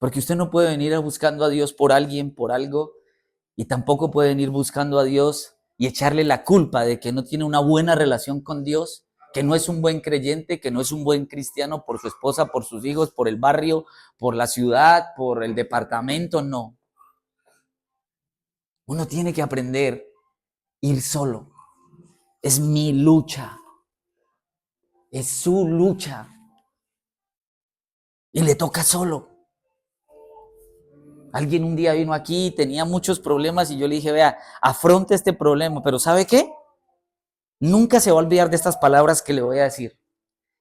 Porque usted no puede venir buscando a Dios por alguien, por algo, y tampoco puede venir buscando a Dios y echarle la culpa de que no tiene una buena relación con Dios, que no es un buen creyente, que no es un buen cristiano por su esposa, por sus hijos, por el barrio, por la ciudad, por el departamento, no. Uno tiene que aprender a ir solo. Es mi lucha. Es su lucha. Y le toca solo. Alguien un día vino aquí, tenía muchos problemas y yo le dije, vea, afronte este problema, pero ¿sabe qué? Nunca se va a olvidar de estas palabras que le voy a decir.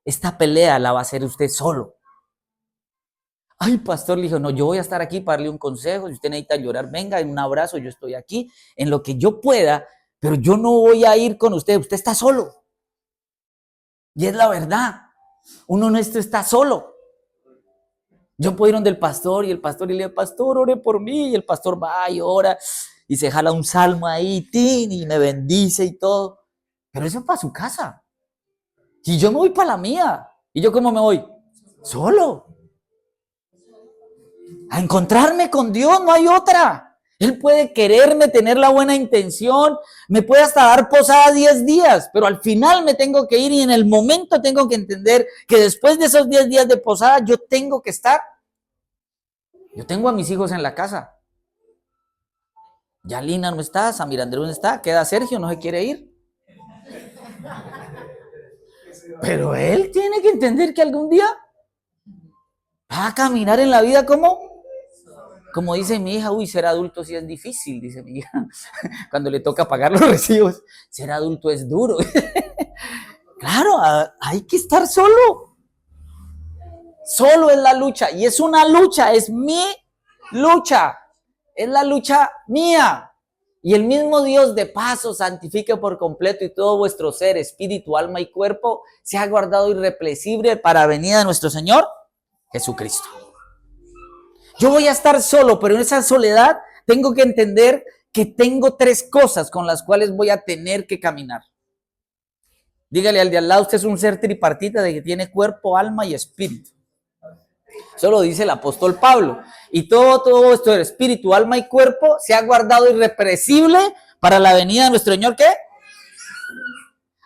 Esta pelea la va a hacer usted solo. Ay, pastor, le dijo, no, yo voy a estar aquí para darle un consejo. Si usted necesita llorar, venga, en un abrazo, yo estoy aquí, en lo que yo pueda, pero yo no voy a ir con usted. Usted está solo. Y es la verdad. Uno no está solo. Yo puedo ir donde el pastor y el pastor y le digo, pastor, ore por mí. Y el pastor va y ora y se jala un salmo ahí, tin, y me bendice y todo. Pero eso es para su casa. Y yo me voy para la mía. ¿Y yo cómo me voy? Solo. A encontrarme con Dios, no hay otra. Él puede quererme, tener la buena intención, me puede hasta dar posada 10 días, pero al final me tengo que ir y en el momento tengo que entender que después de esos 10 días de posada yo tengo que estar. Yo tengo a mis hijos en la casa. Ya Lina no está, Samir Andrés no está, queda Sergio, no se quiere ir. Pero él tiene que entender que algún día va a caminar en la vida como dice mi hija, uy, ser adulto sí es difícil, dice mi hija, cuando le toca pagar los recibos, ser adulto es duro. Claro, hay que estar solo. Solo es la lucha, y es una lucha, es mi lucha, es la lucha mía. Y el mismo Dios de paz os santifique por completo y todo vuestro ser, espíritu, alma y cuerpo, sea guardado irrepresible para venida de nuestro Señor Jesucristo. Yo voy a estar solo, pero en esa soledad tengo que entender que tengo 3 cosas con las cuales voy a tener que caminar. Dígale al de al lado, usted es un ser tripartita de que tiene cuerpo, alma y espíritu. Eso lo dice el apóstol Pablo. Y todo esto del espíritu, alma y cuerpo se ha guardado irrepresible para la venida de nuestro Señor, ¿qué?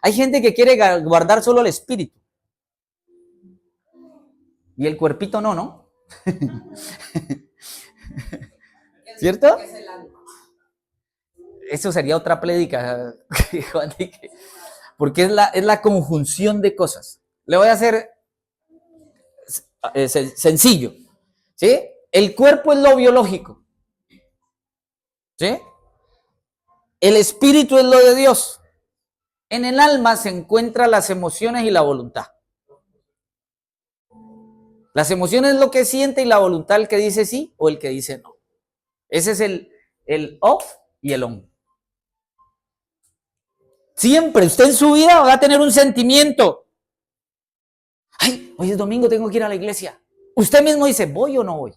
Hay gente que quiere guardar solo el espíritu. Y el cuerpito no. ¿Cierto? Eso sería otra prédica, porque es la conjunción de cosas. Le voy a hacer sencillo, ¿sí? El cuerpo es lo biológico, ¿sí? El espíritu es lo de Dios. En el alma se encuentran las emociones y la voluntad. Las emociones es lo que siente y la voluntad el que dice sí o el que dice no. Ese es el off y el on. Siempre usted en su vida va a tener un sentimiento. Ay, hoy es domingo, tengo que ir a la iglesia. Usted mismo dice, ¿voy o no voy?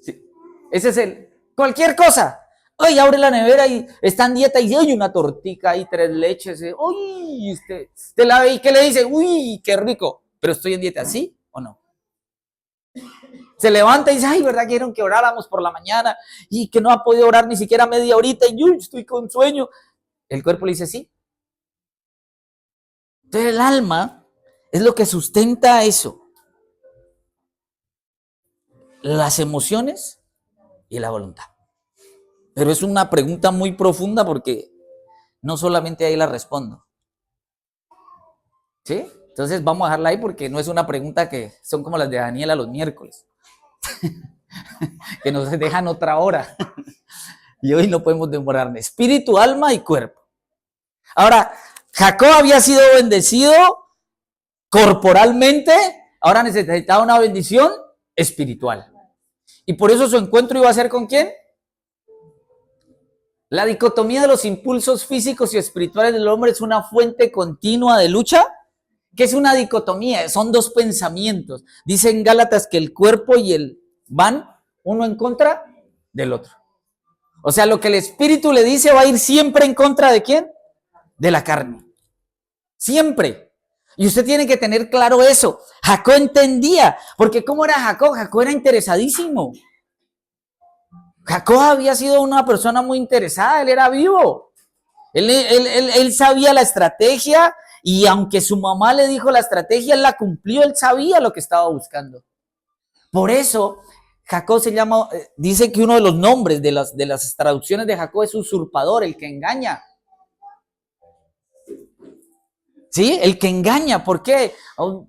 Sí. Ese es cualquier cosa. Ay, abre la nevera y está en dieta y hay una tortica y 3 leches. Uy, usted la ve y ¿qué le dice? Uy, qué rico. Pero estoy en dieta, ¿sí o no? Se levanta y dice, ay, ¿verdad? Quieren que oráramos por la mañana y que no ha podido orar ni siquiera media horita y yo estoy con sueño. El cuerpo le dice sí. Entonces el alma es lo que sustenta eso. Las emociones y la voluntad. Pero es una pregunta muy profunda porque no solamente ahí la respondo. ¿Sí? Entonces vamos a dejarla ahí porque no es una pregunta que son como las de Daniela los miércoles. Que nos dejan otra hora. Y hoy no podemos demorarnos. Espíritu, alma y cuerpo. Ahora, Jacob había sido bendecido corporalmente, ahora necesitaba una bendición espiritual. Y por eso su encuentro iba a ser ¿con quién? La dicotomía de los impulsos físicos y espirituales del hombre es una fuente continua de lucha. ¿Qué es una dicotomía? Son 2 pensamientos. Dice en Gálatas que el cuerpo y el van uno en contra del otro. O sea, lo que el espíritu le dice va a ir siempre en contra de ¿quién? De la carne. Siempre. Y usted tiene que tener claro eso. Jacob entendía, porque ¿cómo era Jacob? Jacob era interesadísimo. Jacob había sido una persona muy interesada, él era vivo. Él sabía la estrategia y aunque su mamá le dijo la estrategia, él la cumplió, él sabía lo que estaba buscando. Por eso, Jacob se llama, dice que uno de los nombres de las traducciones de Jacob es usurpador, el que engaña. ¿Sí? El que engaña. ¿Por qué?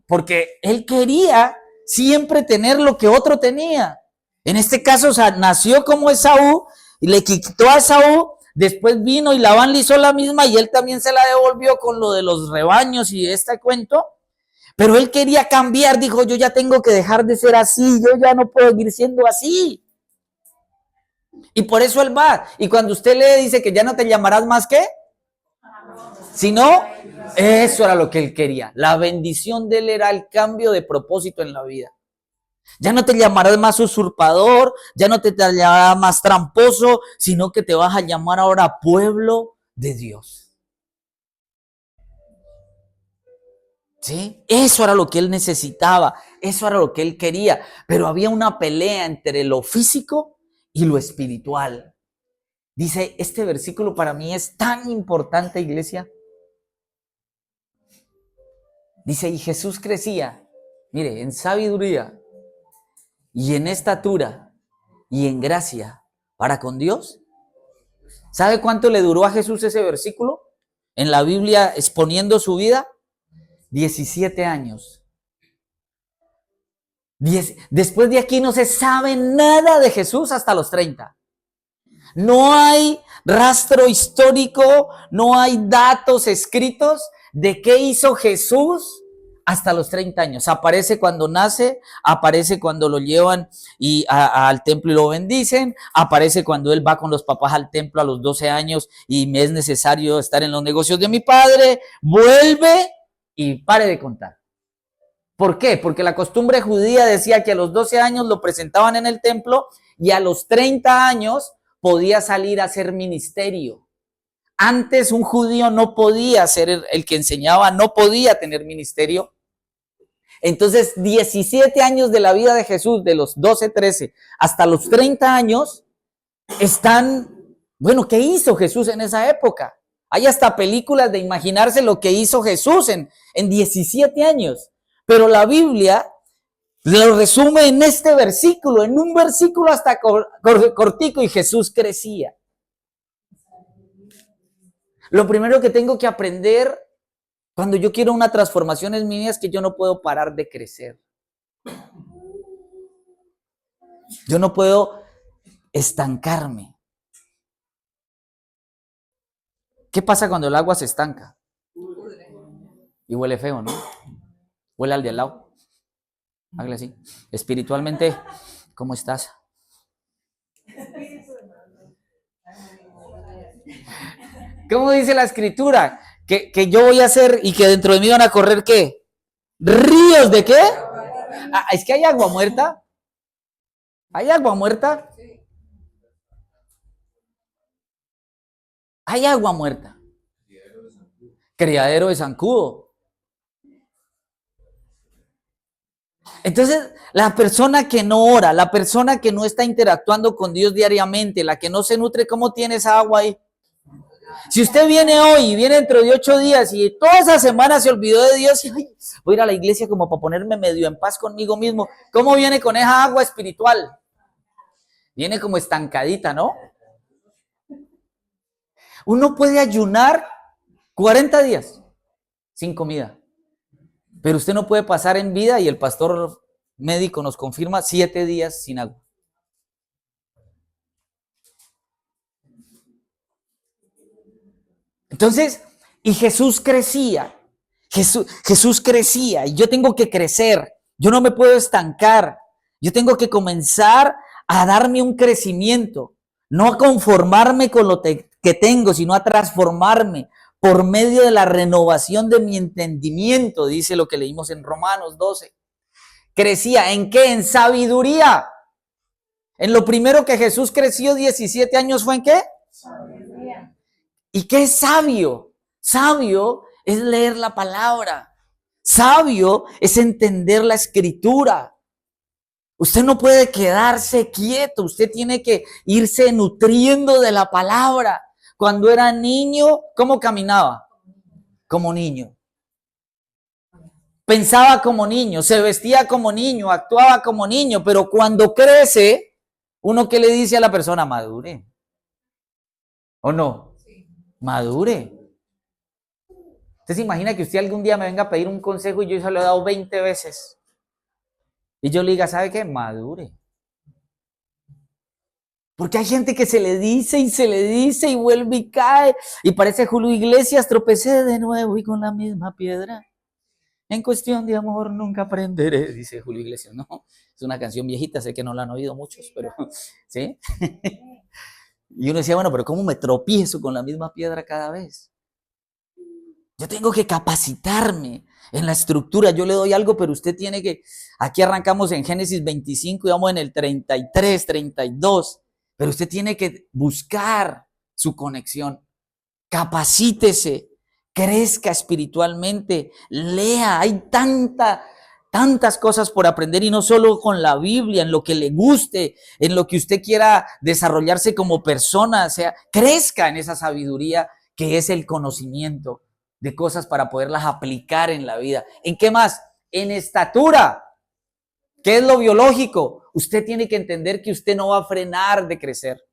Porque él quería siempre tener lo que otro tenía. En este caso, o sea, nació como Esaú y le quitó a Esaú. Después vino y Labán le hizo la misma y él también se la devolvió con lo de los rebaños y este cuento. Pero él quería cambiar, dijo, yo ya tengo que dejar de ser así, yo ya no puedo seguir siendo así. Y por eso él va. Y cuando usted le dice que ya no te llamarás más, ¿qué? Sino, eso era lo que él quería. La bendición de él era el cambio de propósito en la vida. Ya no te llamarás más usurpador, ya no te llamarás más tramposo, sino que te vas a llamar ahora pueblo de Dios. ¿Sí? Eso era lo que él necesitaba, eso era lo que él quería, pero había una pelea entre lo físico y lo espiritual. Dice, este versículo para mí es tan importante, iglesia. Dice, y Jesús crecía, mire, en sabiduría y en estatura y en gracia para con Dios. ¿Sabe cuánto le duró a Jesús ese versículo? En la Biblia exponiendo su vida, 17 años. Después de aquí no se sabe nada de Jesús hasta los 30. No hay rastro histórico, no hay datos escritos de qué hizo Jesús hasta los 30 años. Aparece cuando nace, aparece cuando lo llevan al templo y lo bendicen, aparece cuando él va con los papás al templo a los 12 años y me es necesario estar en los negocios de mi padre, vuelve y pare de contar. ¿Por qué? Porque la costumbre judía decía que a los 12 años lo presentaban en el templo y a los 30 años podía salir a hacer ministerio. Antes un judío no podía ser el que enseñaba, no podía tener ministerio. Entonces, 17 años de la vida de Jesús, de los 12, 13 hasta los 30 años, están, bueno, ¿qué hizo Jesús en esa época? Hay hasta películas de imaginarse lo que hizo Jesús en 17 años. Pero la Biblia lo resume en este versículo, en un versículo hasta cortico, y Jesús crecía. Lo primero que tengo que aprender cuando yo quiero una transformación en mi vida es que yo no puedo parar de crecer. Yo no puedo estancarme. ¿Qué pasa cuando el agua se estanca? Y huele feo, ¿no? Huele al de al lado. Hágale así. Espiritualmente, ¿cómo estás? ¿Cómo dice la escritura? Que yo voy a hacer y que dentro de mí van a correr ¿qué? ¿Ríos de qué? Ah, ¿es que hay agua muerta? ¿Hay agua muerta? Hay agua muerta. Criadero de zancudo. Entonces, la persona que no ora, la persona que no está interactuando con Dios diariamente, la que no se nutre, ¿cómo tiene esa agua ahí? Si usted viene hoy y viene dentro de 8 días y toda esa semana se olvidó de Dios y ay, voy a ir a la iglesia como para ponerme medio en paz conmigo mismo, ¿cómo viene con esa agua espiritual? Viene como estancadita, ¿no? Uno puede ayunar 40 días sin comida, pero usted no puede pasar en vida, y el pastor médico nos confirma, 7 días sin agua. Entonces, y Jesús crecía, Jesús crecía, y yo tengo que crecer, yo no me puedo estancar, yo tengo que comenzar a darme un crecimiento, no a conformarme con lo que tengo, sino a transformarme por medio de la renovación de mi entendimiento, dice lo que leímos en Romanos 12. Crecía, ¿en qué? En sabiduría. En lo primero que Jesús creció 17 años fue ¿en qué? Sabiduría. ¿Y qué es sabio? Sabio es leer la palabra. Sabio es entender la escritura. Usted no puede quedarse quieto, usted tiene que irse nutriendo de la palabra. Cuando era niño, ¿cómo caminaba? Como niño. Pensaba como niño, se vestía como niño, actuaba como niño, pero cuando crece, ¿uno qué le dice a la persona? Madure. ¿O no? Madure. ¿Usted se imagina que usted algún día me venga a pedir un consejo y yo se lo he dado 20 veces? Y yo le diga, ¿sabe qué? Madure. Porque hay gente que se le dice y vuelve y cae. Y parece Julio Iglesias, tropecé de nuevo y con la misma piedra. En cuestión de amor nunca aprenderé, dice Julio Iglesias. No, es una canción viejita, sé que no la han oído muchos, pero ¿sí? Y uno decía, bueno, pero ¿cómo me tropiezo con la misma piedra cada vez? Yo tengo que capacitarme en la estructura. Yo le doy algo, pero usted tiene que... Aquí arrancamos en Génesis 25 y vamos en el 33, 32. Pero usted tiene que buscar su conexión. Capacítese, crezca espiritualmente, lea. Hay tantas cosas por aprender y no solo con la Biblia, en lo que le guste, en lo que usted quiera desarrollarse como persona. O sea, crezca en esa sabiduría que es el conocimiento de cosas para poderlas aplicar en la vida. ¿En qué más? En estatura. ¿Qué es lo biológico? Usted tiene que entender que usted no va a frenar de crecer.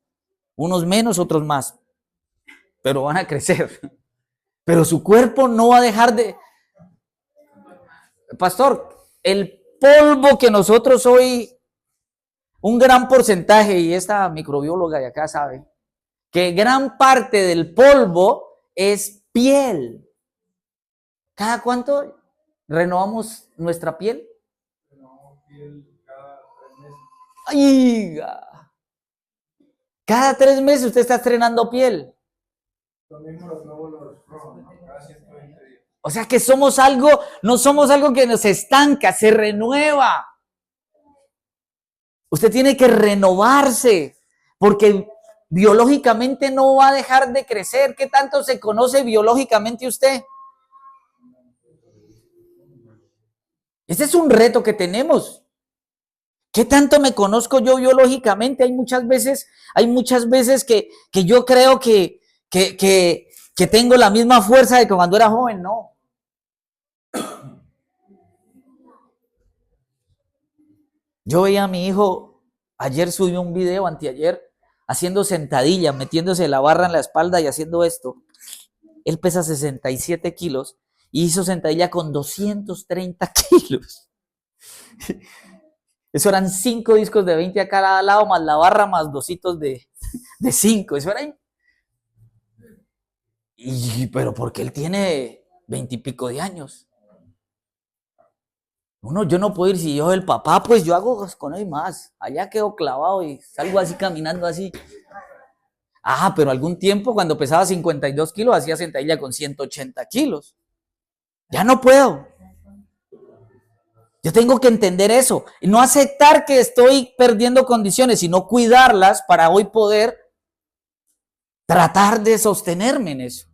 Unos menos, otros más. Pero van a crecer. Pero su cuerpo no va a dejar de... Pastor, el polvo que nosotros hoy, un gran porcentaje, y esta microbióloga de acá sabe, que gran parte del polvo es piel. ¿Cada cuánto renovamos nuestra piel? Renovamos piel cada 3 meses. ¡Ay! Cada 3 meses usted está estrenando piel. Lo mismo los glóbulos rojos, cada 120 días. O sea que somos algo, no somos algo que nos estanca, se renueva. Usted tiene que renovarse, porque biológicamente no va a dejar de crecer. ¿Qué tanto se conoce biológicamente usted? Ese es un reto que tenemos. ¿Qué tanto me conozco yo biológicamente? Hay muchas veces que yo creo que tengo la misma fuerza de que cuando era joven, no. Yo veía a mi hijo, ayer subió un video, anteayer, haciendo sentadillas, metiéndose la barra en la espalda y haciendo esto. Él pesa 67 kilos y hizo sentadilla con 230 kilos. Eso eran 5 discos de 20 a cada lado, más la barra, más dositos de 5. Eso era... pero porque él tiene 20 y pico de años. Yo no puedo ir, si yo el papá, pues yo hago con él más. Allá quedo clavado y salgo así caminando así. Pero algún tiempo cuando pesaba 52 kilos hacía sentadilla con 180 kilos. Ya no puedo. Yo tengo que entender eso y no aceptar que estoy perdiendo condiciones, sino cuidarlas para hoy poder tratar de sostenerme en eso.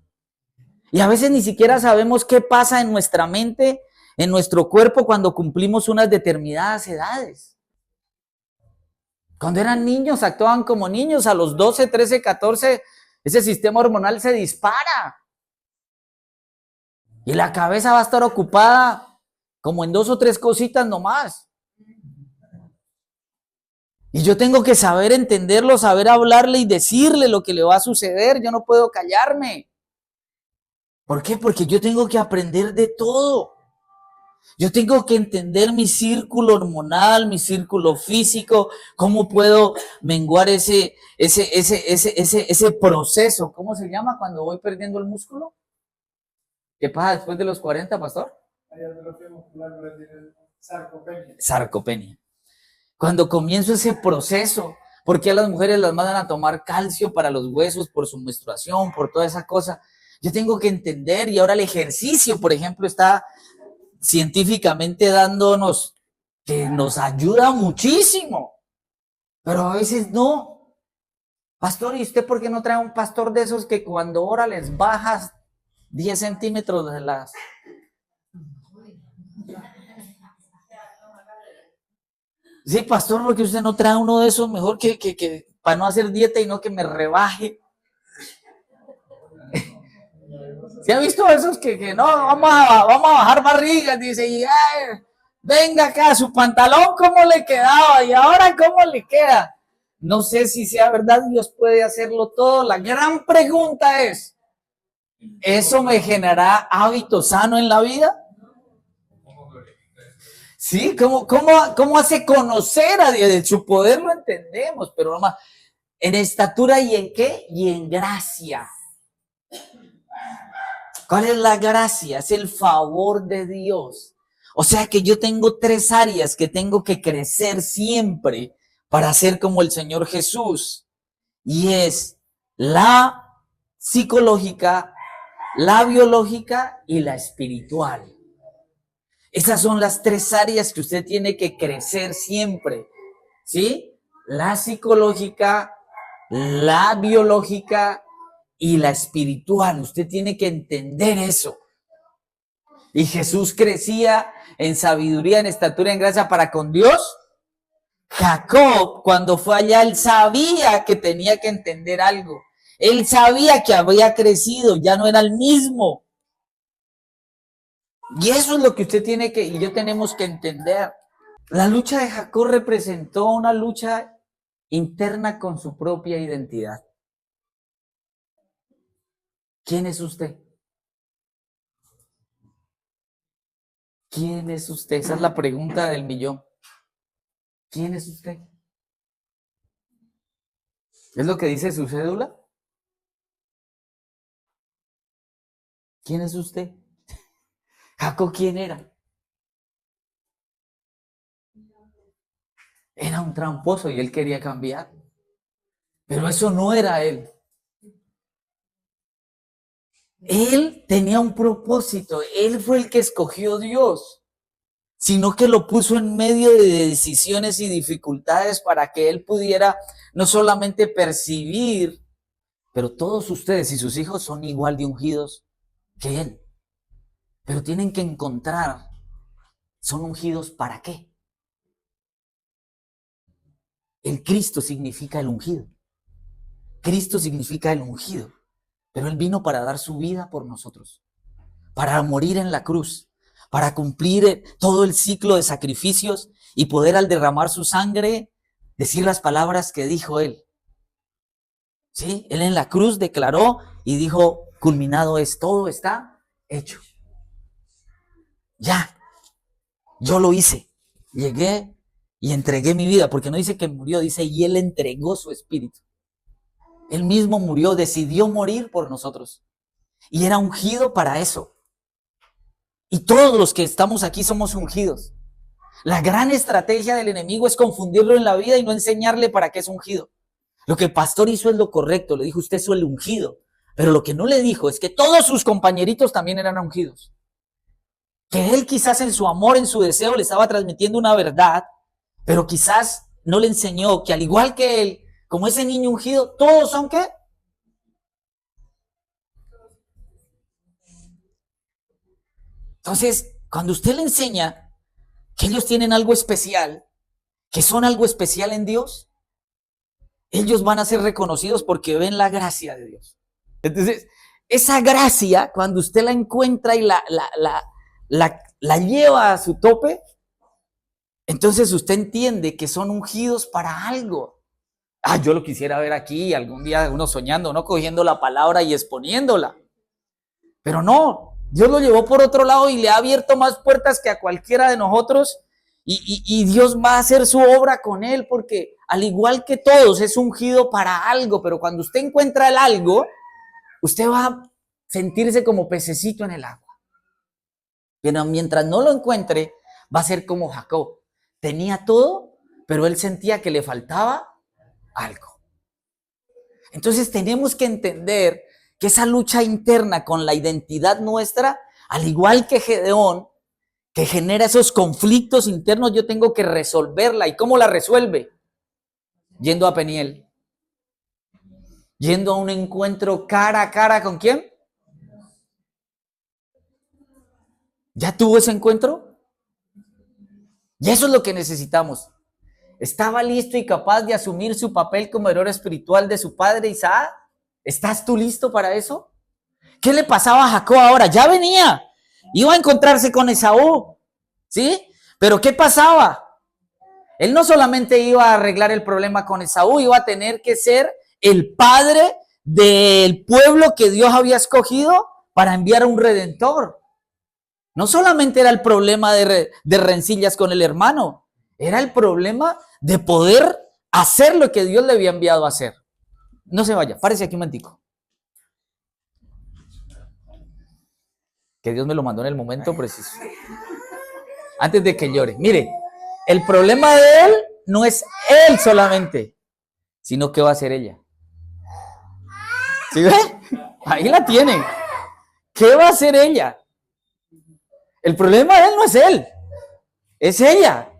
Y a veces ni siquiera sabemos qué pasa en nuestra mente, en nuestro cuerpo cuando cumplimos unas determinadas edades. Cuando eran niños actuaban como niños, a los 12, 13, 14, ese sistema hormonal se dispara. Y la cabeza va a estar ocupada como en 2 o 3 cositas nomás. Y yo tengo que saber entenderlo, saber hablarle y decirle lo que le va a suceder. Yo no puedo callarme. ¿Por qué? Porque yo tengo que aprender de todo. Yo tengo que entender mi círculo hormonal, mi círculo físico, cómo puedo menguar ese proceso. ¿Cómo se llama cuando voy perdiendo el músculo? ¿Qué pasa después de los 40, pastor? Sarcopenia. Sarcopenia. Cuando comienzo ese proceso, ¿por qué a las mujeres las mandan a tomar calcio para los huesos, por su menstruación, por toda esa cosa? Yo tengo que entender, y ahora el ejercicio, por ejemplo, está científicamente dándonos que nos ayuda muchísimo, pero a veces no. Pastor, ¿y usted por qué no trae un pastor de esos que cuando ora les bajas 10 centímetros de las... Sí, pastor, porque usted no trae uno de esos mejor que para no hacer dieta y no que me rebaje. ¿Sí ha visto esos que no, vamos a bajar barrigas? Dice, y ay, venga acá, su pantalón cómo le quedaba y ahora cómo le queda. No sé si sea verdad, Dios puede hacerlo todo. La gran pregunta es, ¿eso me generará hábito sano en la vida? Sí, ¿cómo hace conocer a Dios? De su poder lo entendemos, pero nomás, ¿en estatura y en qué? Y en gracia. ¿Cuál es la gracia? Es el favor de Dios. O sea que yo tengo 3 áreas que tengo que crecer siempre para ser como el Señor Jesús. Y es la psicológica, la biológica y la espiritual. Esas son las 3 áreas que usted tiene que crecer siempre, ¿sí? La psicológica, la biológica y la espiritual. Usted tiene que entender eso. Y Jesús crecía en sabiduría, en estatura, en gracia para con Dios. Jacob, cuando fue allá, él sabía que tenía que entender algo. Él sabía que había crecido, ya no era el mismo. Y eso es lo que usted tiene que, y yo tenemos que entender. La lucha de Jacob representó una lucha interna con su propia identidad. ¿Quién es usted? ¿Quién es usted? Esa es la pregunta del millón. ¿Quién es usted? ¿Es lo que dice su cédula? ¿Quién es usted? Jacob, ¿quién era? Era un tramposo y él quería cambiar. Pero eso no era él. Él tenía un propósito. Él fue el que escogió Dios, sino que lo puso en medio de decisiones y dificultades para que él pudiera no solamente percibir, pero todos ustedes y sus hijos son igual de ungidos que él. Pero tienen que encontrar, ¿son ungidos para qué? El Cristo significa el ungido. Cristo significa el ungido. Pero él vino para dar su vida por nosotros, para morir en la cruz, para cumplir todo el ciclo de sacrificios y poder al derramar su sangre decir las palabras que dijo él. ¿Sí? Él en la cruz declaró y dijo, culminado es, todo está hecho. Ya, yo lo hice. Llegué y entregué mi vida, porque no dice que murió, dice, y él entregó su espíritu. Él mismo murió, decidió morir por nosotros. Y era ungido para eso. Y todos los que estamos aquí somos ungidos. La gran estrategia del enemigo es confundirlo en la vida y no enseñarle para qué es ungido. Lo que el pastor hizo es lo correcto, le dijo, usted es el ungido. Pero lo que no le dijo es que todos sus compañeritos también eran ungidos. Que él quizás en su amor, en su deseo, le estaba transmitiendo una verdad, pero quizás no le enseñó que al igual que él, como ese niño ungido, todos son ¿qué? Entonces, cuando usted le enseña que ellos tienen algo especial, que son algo especial en Dios, ellos van a ser reconocidos porque ven la gracia de Dios. Entonces, esa gracia, cuando usted la encuentra y la lleva a su tope, entonces usted entiende que son ungidos para algo. Ah, yo lo quisiera ver aquí, algún día uno soñando, no cogiendo la palabra y exponiéndola. Pero no, Dios lo llevó por otro lado y le ha abierto más puertas que a cualquiera de nosotros. Y Dios va a hacer su obra con él, porque al igual que todos es ungido para algo, pero cuando usted encuentra el algo, usted va a sentirse como pececito en el agua. Pero mientras no lo encuentre, va a ser como Jacob. Tenía todo, pero él sentía que le faltaba algo. Entonces tenemos que entender que esa lucha interna con la identidad nuestra, al igual que Gedeón, que genera esos conflictos internos, yo tengo que resolverla. ¿Y cómo la resuelve? Yendo a Peniel. Yendo a un encuentro cara a cara ¿con quién? ¿Ya tuvo ese encuentro? Y eso es lo que necesitamos. ¿Estaba listo y capaz de asumir su papel como heredero espiritual de su padre Isaac? ¿Estás tú listo para eso? ¿Qué le pasaba a Jacob ahora? Ya venía. Iba a encontrarse con Esaú. ¿Sí? Pero ¿qué pasaba? Él no solamente iba a arreglar el problema con Esaú, iba a tener que ser el padre del pueblo que Dios había escogido para enviar a un redentor. No solamente era el problema de rencillas con el hermano, era el problema de poder hacer lo que Dios le había enviado a hacer. No se vaya, párese aquí un momentico. Que Dios me lo mandó en el momento preciso. Antes de que llore. Mire, el problema de él no es él solamente, sino que va a ser ella. ¿Sí ve? Ahí la tienen. ¿Qué va a hacer ella? El problema de él no es él, es ella.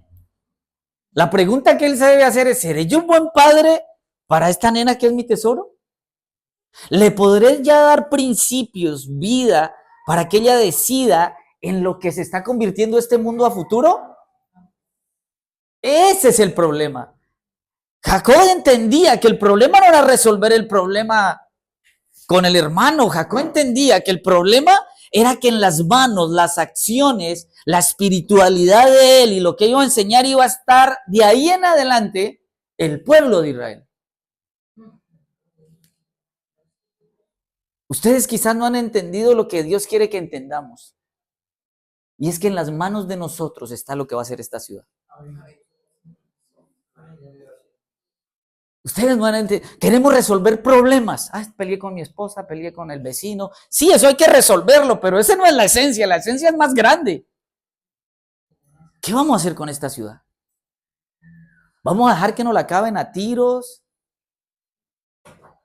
La pregunta que él se debe hacer es, ¿seré yo un buen padre para esta nena que es mi tesoro? ¿Le podré ya dar principios, vida, para que ella decida en lo que se está convirtiendo este mundo a futuro? Ese es el problema. Jacob entendía que el problema no era resolver el problema con el hermano. Jacob entendía que el problema era que en las manos, las acciones, la espiritualidad de él y lo que iba a enseñar iba a estar de ahí en adelante el pueblo de Israel. Ustedes quizás no han entendido lo que Dios quiere que entendamos. Y es que en las manos de nosotros está lo que va a hacer esta ciudad. Ustedes no han entendido. Queremos resolver problemas. Peleé con mi esposa, peleé con el vecino. Sí, eso hay que resolverlo, pero esa no es la esencia. La esencia es más grande. ¿Qué vamos a hacer con esta ciudad? ¿Vamos a dejar que nos la acaben a tiros?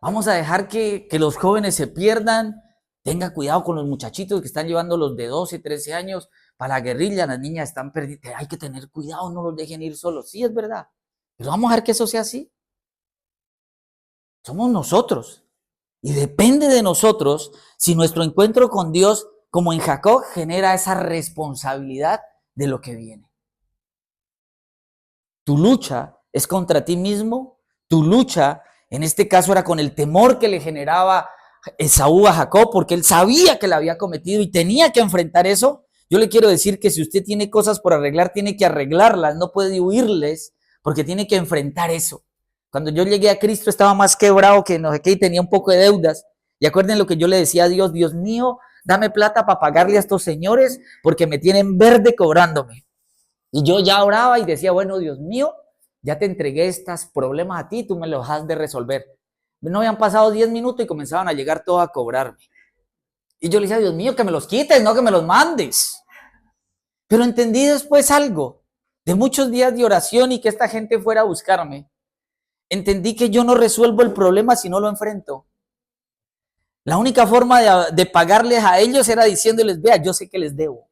¿Vamos a dejar que los jóvenes se pierdan? Tenga cuidado con los muchachitos que están llevando los de 12, 13 años para la guerrilla. Las niñas están perdidas. Hay que tener cuidado, no los dejen ir solos. Sí, es verdad. Pero vamos a dejar que eso sea así. Somos nosotros. Y depende de nosotros si nuestro encuentro con Dios, como en Jacob, genera esa responsabilidad de lo que viene. Tu lucha es contra ti mismo. Tu lucha, en este caso, era con el temor que le generaba Esaú a Jacob, porque él sabía que la había cometido y tenía que enfrentar eso. Yo le quiero decir que si usted tiene cosas por arreglar, tiene que arreglarlas, no puede huirles, porque tiene que enfrentar eso. Cuando yo llegué a Cristo estaba más quebrado que no sé qué y tenía un poco de deudas. Y acuerden lo que yo le decía a Dios, Dios mío, dame plata para pagarle a estos señores porque me tienen verde cobrándome. Y yo ya oraba y decía, bueno, Dios mío, ya te entregué estos problemas a ti, tú me los has de resolver. No habían pasado 10 minutos y comenzaban a llegar todos a cobrarme. Y yo le decía, Dios mío, que me los quites, no que me los mandes. Pero entendí después algo, de muchos días de oración y que esta gente fuera a buscarme. Entendí que yo no resuelvo el problema si no lo enfrento. La única forma de pagarles a ellos era diciéndoles, vea, yo sé que les debo.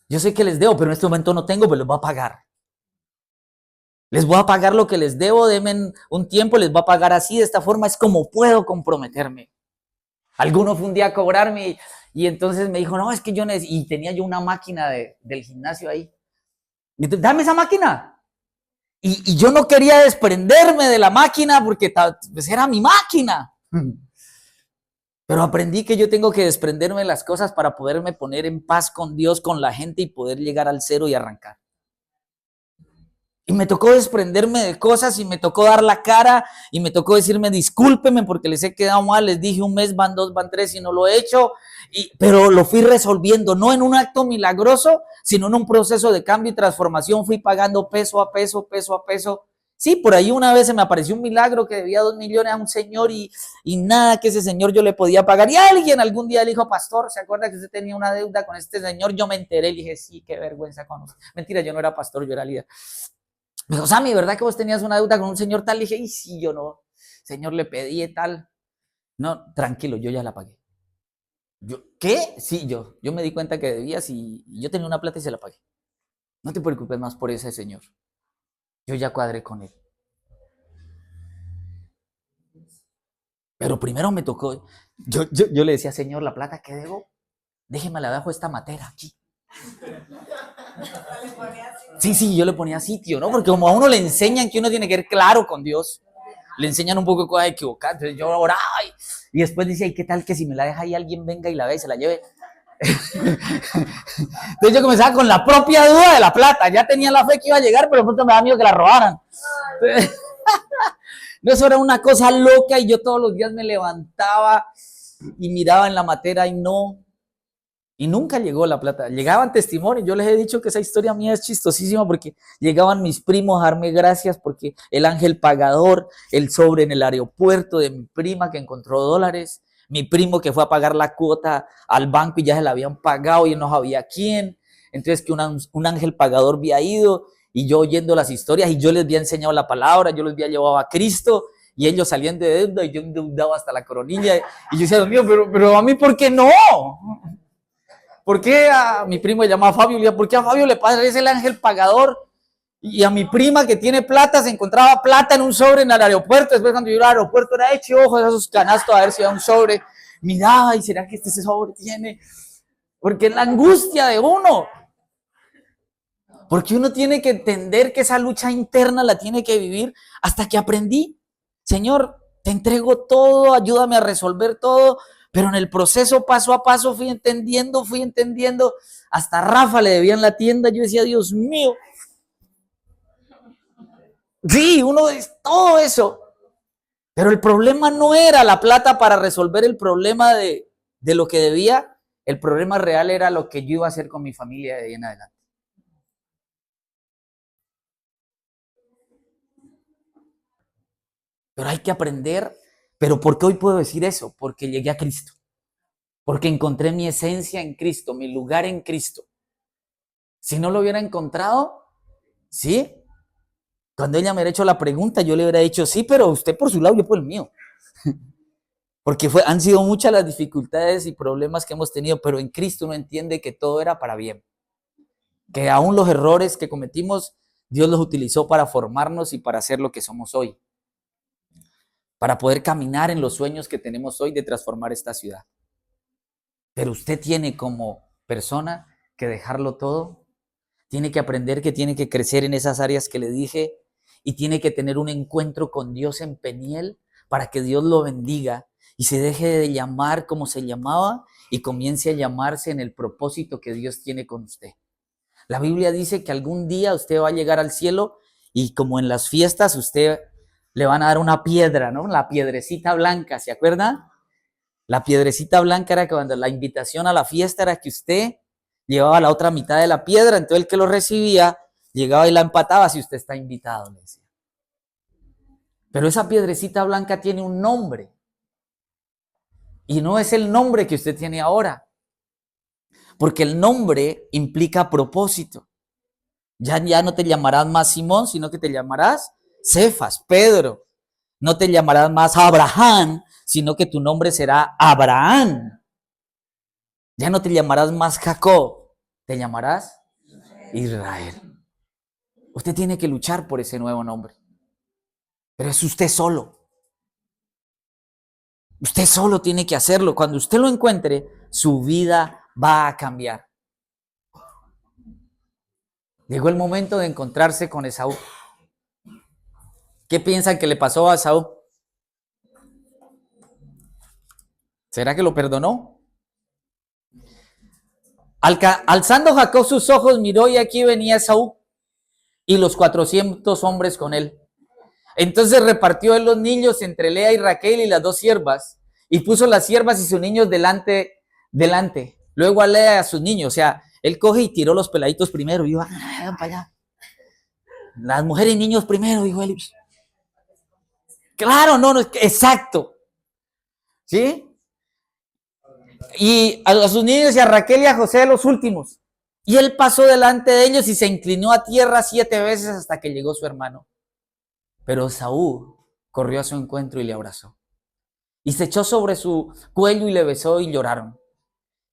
Yo sé que les debo, pero en este momento no tengo, pero les voy a pagar. Les voy a pagar lo que les debo, denme un tiempo, les voy a pagar así, de esta forma es como puedo comprometerme. Alguno fue un día a cobrarme y entonces me dijo, no, es que yo necesito, y tenía yo una máquina del gimnasio ahí. Y entonces, dame esa máquina. Y yo no quería desprenderme de la máquina porque pues era mi máquina. Pero aprendí que yo tengo que desprenderme de las cosas para poderme poner en paz con Dios, con la gente y poder llegar al cero y arrancar. Y me tocó desprenderme de cosas y me tocó dar la cara y me tocó decirme discúlpenme porque les he quedado mal, les dije un mes, van 2, van 3 y no lo he hecho, pero lo fui resolviendo, no en un acto milagroso, sino en un proceso de cambio y transformación, fui pagando peso a peso, peso a peso. Sí, por ahí una vez se me apareció un milagro que debía 2 millones a un señor y nada que ese señor yo le podía pagar. Y alguien algún día le dijo, pastor, ¿se acuerda que usted tenía una deuda con este señor? Yo me enteré y dije, sí, qué vergüenza con usted. Mentira, yo no era pastor, yo era líder. Me dijo, Sammy, ¿verdad que vos tenías una deuda con un señor tal? Le dije, y sí, yo no, señor, le pedí tal. No, tranquilo, yo ya la pagué. ¿Yo qué? Sí, yo me di cuenta que debías y yo tenía una plata y se la pagué. No te preocupes más por ese señor. Yo ya cuadré con él. Pero primero me tocó, yo le decía, señor, la plata que debo, déjeme la dejo esta matera aquí. Sí, yo le ponía sitio, ¿no? Porque como a uno le enseñan que uno tiene que ir claro con Dios, le enseñan un poco de cosas equivocadas. Entonces yo oraba y después decía, ¿y qué tal que si me la deja ahí alguien venga y la ve y se la lleve? Entonces yo comenzaba con la propia duda de la plata. Ya tenía la fe que iba a llegar, pero de pronto me da miedo que la robaran. No, eso era una cosa loca y yo todos los días me levantaba y miraba en la materia y no. Y nunca llegó la plata. Llegaban testimonios. Yo les he dicho que esa historia mía es chistosísima porque llegaban mis primos a darme gracias porque el ángel pagador, el sobre en el aeropuerto de mi prima que encontró dólares, mi primo que fue a pagar la cuota al banco y ya se la habían pagado y no sabía quién. Entonces que un ángel pagador había ido y yo oyendo las historias y yo les había enseñado la palabra, yo les había llevado a Cristo y ellos salían de deuda y yo endeudaba hasta la coronilla. Y yo decía, Dios mío, pero a mí, ¿por qué no? ¿Por qué a mi primo le llama a Fabio? ¿Por qué a Fabio le pasa? Es el ángel pagador. Y a mi prima que tiene plata, se encontraba plata en un sobre en el aeropuerto. Después cuando yo iba al aeropuerto era eche ojos a esos canastos a ver si había un sobre. Miraba, ¿y será que este sobre tiene? Porque es la angustia de uno. Porque uno tiene que entender que esa lucha interna la tiene que vivir hasta que aprendí. Señor, te entrego todo, ayúdame a resolver todo. Pero en el proceso, paso a paso, fui entendiendo. Hasta Rafa le debía en la tienda. Yo decía, Dios mío. Sí, uno es todo eso. Pero el problema no era la plata para resolver el problema de lo que debía. El problema real era lo que yo iba a hacer con mi familia de ahí en adelante. Pero hay que aprender. ¿Pero por qué hoy puedo decir eso? Porque llegué a Cristo. Porque encontré mi esencia en Cristo, mi lugar en Cristo. Si no lo hubiera encontrado, ¿sí? Cuando ella me hubiera hecho la pregunta, yo le hubiera dicho, sí, pero usted por su lado, yo por el mío. Porque han sido muchas las dificultades y problemas que hemos tenido, pero en Cristo uno entiende que todo era para bien. Que aún los errores que cometimos, Dios los utilizó para formarnos y para hacer lo que somos hoy. Para poder caminar en los sueños que tenemos hoy de transformar esta ciudad. Pero usted tiene como persona que dejarlo todo. Tiene que aprender que tiene que crecer en esas áreas que le dije y tiene que tener un encuentro con Dios en Peniel para que Dios lo bendiga y se deje de llamar como se llamaba y comience a llamarse en el propósito que Dios tiene con usted. La Biblia dice que algún día usted va a llegar al cielo y como en las fiestas usted le van a dar una piedra, ¿no? La piedrecita blanca, ¿se acuerda? La piedrecita blanca era cuando la invitación a la fiesta era que usted llevaba la otra mitad de la piedra, entonces el que lo recibía llegaba y la empataba si usted está invitado, le decía. Pero esa piedrecita blanca tiene un nombre y no es el nombre que usted tiene ahora, porque el nombre implica propósito. Ya no te llamarás más Simón, sino que te llamarás Cefas, Pedro. No te llamarás más Abraham, sino que tu nombre será Abraham. Ya no te llamarás más Jacob, te llamarás Israel. Usted tiene que luchar por ese nuevo nombre. Pero es usted solo. Usted solo tiene que hacerlo. Cuando usted lo encuentre, su vida va a cambiar. Llegó el momento de encontrarse con Esaú. ¿Qué piensan que le pasó a Esaú? ¿Será que lo perdonó? Alzando Jacob sus ojos, miró y aquí venía Esaú y los 400 hombres con él. Entonces repartió él los niños entre Lea y Raquel y las dos siervas y puso las siervas y sus niños delante. Luego a Lea y a sus niños, o sea, él coge y tiró los peladitos primero y iba, para allá. Las mujeres y niños primero, dijo él. Claro, no, exacto. ¿Sí? Y a sus niños y a Raquel y a José los últimos. Y él pasó delante de ellos y se inclinó a tierra 7 veces hasta que llegó su hermano. Pero Saúl corrió a su encuentro y le abrazó. Y se echó sobre su cuello y le besó y lloraron.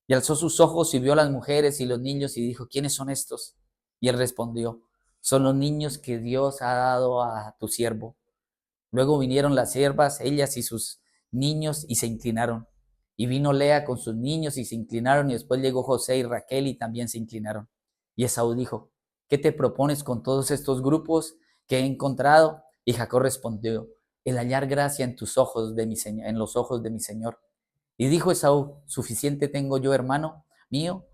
Y alzó sus ojos y vio a las mujeres y los niños y dijo, ¿quiénes son estos? Y él respondió, son los niños que Dios ha dado a tu siervo. Luego vinieron las siervas, ellas y sus niños, y se inclinaron. Y vino Lea con sus niños y se inclinaron, y después llegó José y Raquel y también se inclinaron. Y Esaú dijo, ¿qué te propones con todos estos grupos que he encontrado? Y Jacob respondió, el hallar gracia en tus ojos de mi señor, en los ojos de mi señor. Y dijo Esaú, suficiente tengo yo, hermano mío,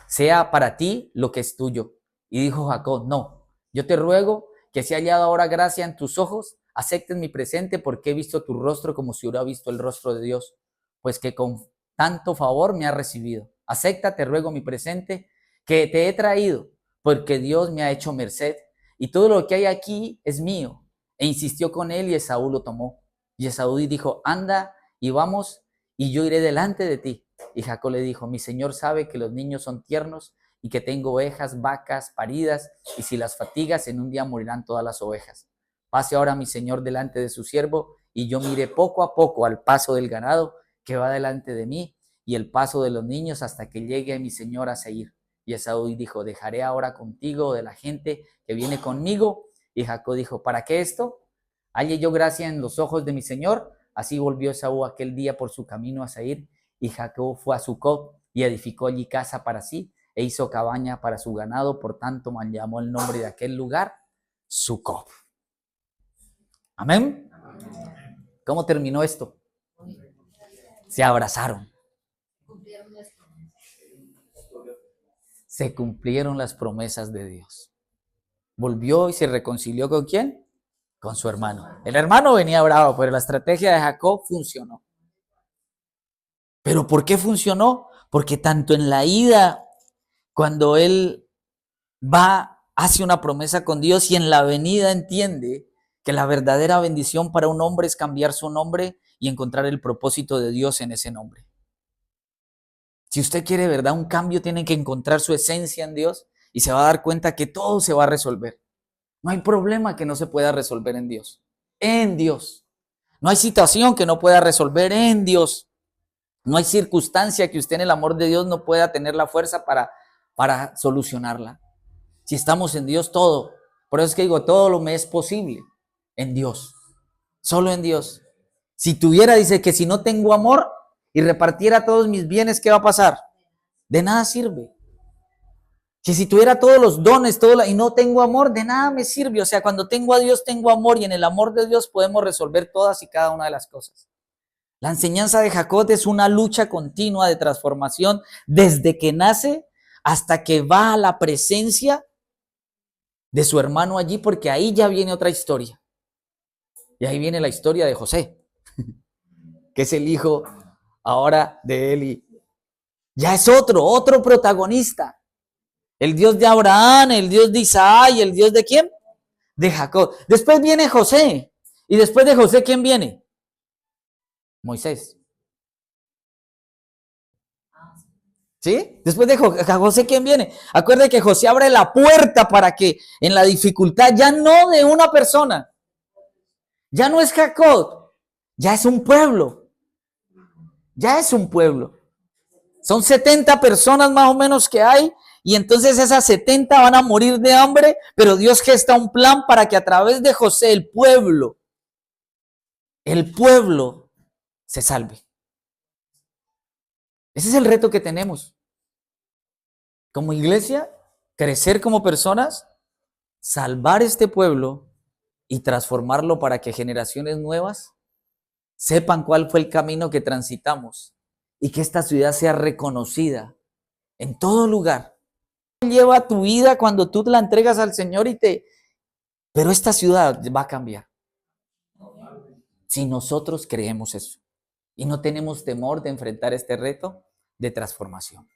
sea para ti lo que es tuyo. Y dijo Jacob, no, yo te ruego que si he hallado ahora gracia en tus ojos, aceptes mi presente, porque he visto tu rostro como si hubiera visto el rostro de Dios, pues que con tanto favor me has recibido. Acepta, te ruego, mi presente, que te he traído, porque Dios me ha hecho merced, y todo lo que hay aquí es mío. E insistió con él, y Esaú lo tomó. Y Esaú dijo, anda y vamos, y yo iré delante de ti. Y Jacob le dijo, mi señor sabe que los niños son tiernos, y que tengo ovejas, vacas, paridas, y si las fatigas, en un día morirán todas las ovejas. Pase ahora mi señor delante de su siervo, y yo miré poco a poco al paso del ganado que va delante de mí, y el paso de los niños hasta que llegue mi señor a Seir. Y Esaú dijo, dejaré ahora contigo de la gente que viene conmigo. Y Jacob dijo, ¿para qué esto? Halle yo gracia en los ojos de mi señor. Así volvió Esaú aquel día por su camino a Seir, y Jacob fue a Sucot y edificó allí casa para sí, e hizo cabaña para su ganado, por tanto llamó el nombre de aquel lugar Sucot. Amén. ¿Cómo terminó esto? Se abrazaron. Se cumplieron las promesas de Dios. Volvió y se reconcilió ¿con quién? Con su hermano. El hermano venía bravo, pero la estrategia de Jacob funcionó. ¿Pero por qué funcionó? Porque tanto en la ida, cuando él va, hace una promesa con Dios, y en la venida entiende que la verdadera bendición para un hombre es cambiar su nombre y encontrar el propósito de Dios en ese nombre. Si usted quiere, ¿verdad?, un cambio, tiene que encontrar su esencia en Dios y se va a dar cuenta que todo se va a resolver. No hay problema que no se pueda resolver en Dios. En Dios. No hay situación que no pueda resolver en Dios. No hay circunstancia que usted en el amor de Dios no pueda tener la fuerza para solucionarla. Si estamos en Dios, todo. Por eso es que digo, todo lo me es posible en Dios. Solo en Dios. Si tuviera, dice que si no tengo amor y repartiera todos mis bienes, ¿qué va a pasar? De nada sirve. Que si tuviera todos los dones y no tengo amor, de nada me sirve. O sea, cuando tengo a Dios, tengo amor, y en el amor de Dios podemos resolver todas y cada una de las cosas. La enseñanza de Jacob es una lucha continua de transformación desde que nace hasta que va a la presencia de su hermano allí, porque ahí ya viene otra historia. Y ahí viene la historia de José, que es el hijo ahora de Eli. Ya es otro protagonista. El Dios de Abraham, el Dios de Isaac, y el Dios de ¿quién? De Jacob. Después viene José. Y después de José, ¿quién viene? Moisés. ¿Sí? Después de José, ¿quién viene? Acuérdate que José abre la puerta para que en la dificultad, ya no de una persona, ya no es Jacob, ya es un pueblo. Ya es un pueblo. Son 70 personas más o menos que hay, y entonces esas 70 van a morir de hambre, pero Dios gesta un plan para que a través de José el pueblo se salve. Ese es el reto que tenemos. Como iglesia, crecer como personas, salvar este pueblo y transformarlo para que generaciones nuevas sepan cuál fue el camino que transitamos y que esta ciudad sea reconocida en todo lugar. Lleva tu vida cuando tú la entregas al Señor pero esta ciudad va a cambiar. Si nosotros creemos eso y no tenemos temor de enfrentar este reto de transformación.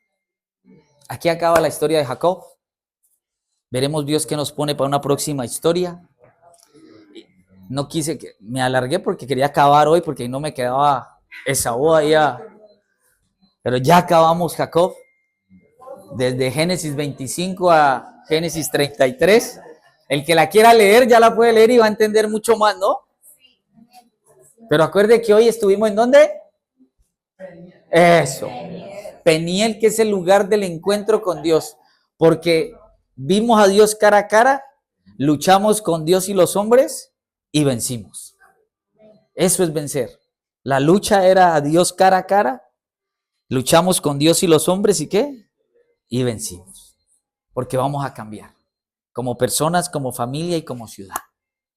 Aquí acaba la historia de Jacob. Veremos Dios qué nos pone para una próxima historia. No quise que me alargué porque quería acabar hoy, porque no me quedaba Esaú allá. Pero ya acabamos Jacob. Desde Génesis 25 a Génesis 33. El que la quiera leer ya la puede leer y va a entender mucho más, ¿no? Pero acuerde que hoy estuvimos ¿en dónde? Eso. Peniel, que es el lugar del encuentro con Dios. Porque vimos a Dios cara a cara, luchamos con Dios y los hombres y vencimos. Eso es vencer. La lucha era a Dios cara a cara, luchamos con Dios y los hombres, ¿y qué? Y vencimos. Porque vamos a cambiar. como personas, como familia y como ciudad.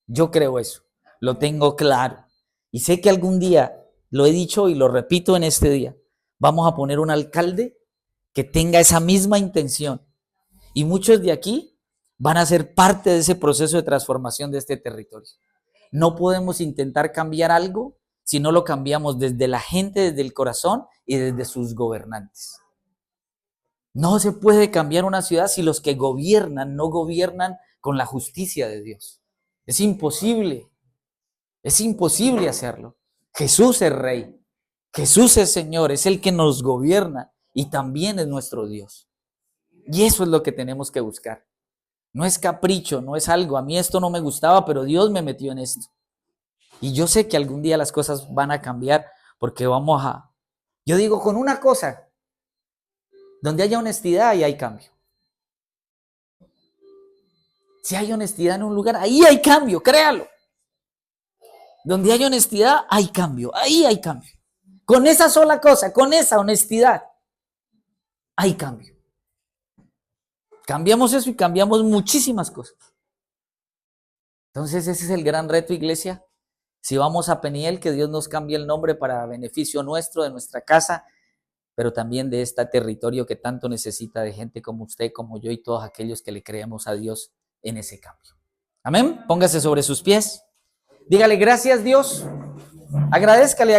Yo creo eso, lo tengo claro. Y sé que algún día, lo he dicho y lo repito en este día, vamos a poner un alcalde que tenga esa misma intención. Y muchos de aquí van a ser parte de ese proceso de transformación de este territorio. No podemos intentar cambiar algo si no lo cambiamos desde la gente, desde el corazón y desde sus gobernantes. No se puede cambiar una ciudad si los que gobiernan no gobiernan con la justicia de Dios. Es imposible hacerlo. Jesús es Rey, Jesús es Señor, es el que nos gobierna y también es nuestro Dios. Y eso es lo que tenemos que buscar. No es capricho, no es algo, a mí esto no me gustaba, pero Dios me metió en esto. Y yo sé que algún día las cosas van a cambiar porque yo digo con una cosa, donde haya honestidad, ahí hay cambio. Si hay honestidad en un lugar, ahí hay cambio, créalo. Donde hay honestidad, hay cambio, ahí hay cambio. Con esa sola cosa, con esa honestidad, hay cambio. Cambiamos eso y cambiamos muchísimas cosas. Entonces ese es el gran reto, iglesia. Si vamos a Peniel, que Dios nos cambie el nombre para beneficio nuestro, de nuestra casa, pero también de este territorio que tanto necesita de gente como usted, como yo y todos aquellos que le creemos a Dios en ese cambio. Amén. Póngase sobre sus pies. Dígale gracias, Dios. Agradézcale.